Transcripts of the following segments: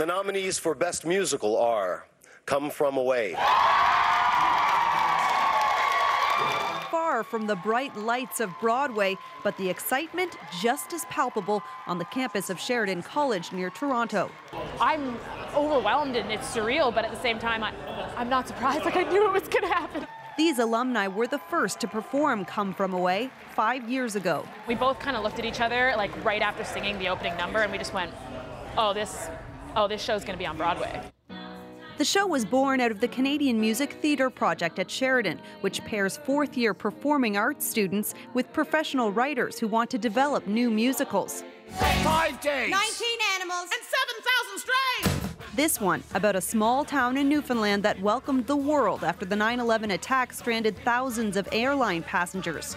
The nominees for Best Musical are Come From Away. Far from the bright lights of Broadway, but the excitement just as palpable on the campus of Sheridan College near Toronto. I'm overwhelmed and it's surreal, but at the same time, I'm not surprised. Like, I knew it was going to happen. These alumni were the first to perform Come From Away 5 years ago. We both kind of looked at each other like right after singing the opening number, and we just went, oh, this show's going to be on Broadway. The show was born out of the Canadian Music Theatre Project at Sheridan, which pairs fourth-year performing arts students with professional writers who want to develop new musicals. 5 days, 19 animals, and 7,000 strays. This one about a small town in Newfoundland that welcomed the world after the 9/11 attack stranded thousands of airline passengers.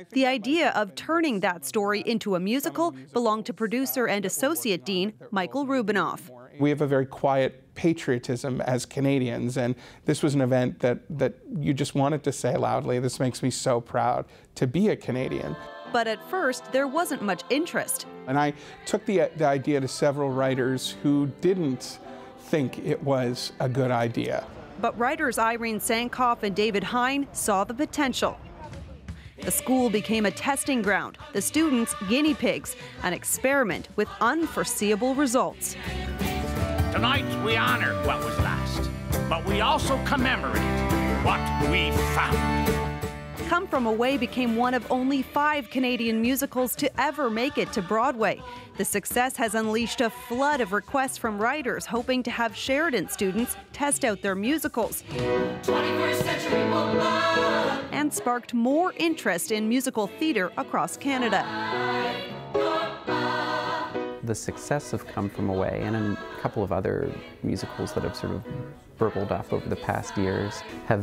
The idea of turning that story into a musical belonged to producer and associate dean Michael Rubinoff. We have a very quiet patriotism as Canadians, and this was an event that you just wanted to say loudly, this makes me so proud to be a Canadian. But at first, there wasn't much interest. And I took the idea to several writers who didn't think it was a good idea. But writers Irene Sankoff and David Hine saw the potential. The school became a testing ground, the students guinea pigs, an experiment with unforeseeable results. Tonight we honor what was last, but we also commemorate what we found. Come From Away became one of only 5 Canadian musicals to ever make it to Broadway. The success has unleashed a flood of requests from writers hoping to have Sheridan students test out their musicals. 21st century woman. And sparked more interest in musical theatre across Canada. The success of Come From Away and a couple of other musicals that have sort of burbled up over the past years have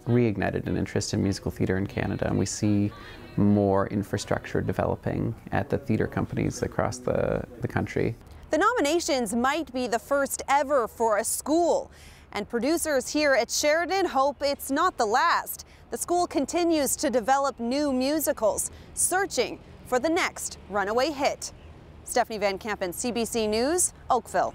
reignited an interest in musical theatre in Canada, and we see more infrastructure developing at the theatre companies across the country. The nominations might be the first ever for a school, and producers here at Sheridan hope it's not the last. The school continues to develop new musicals, searching for the next runaway hit. Stephanie Van Kampen, CBC News, Oakville.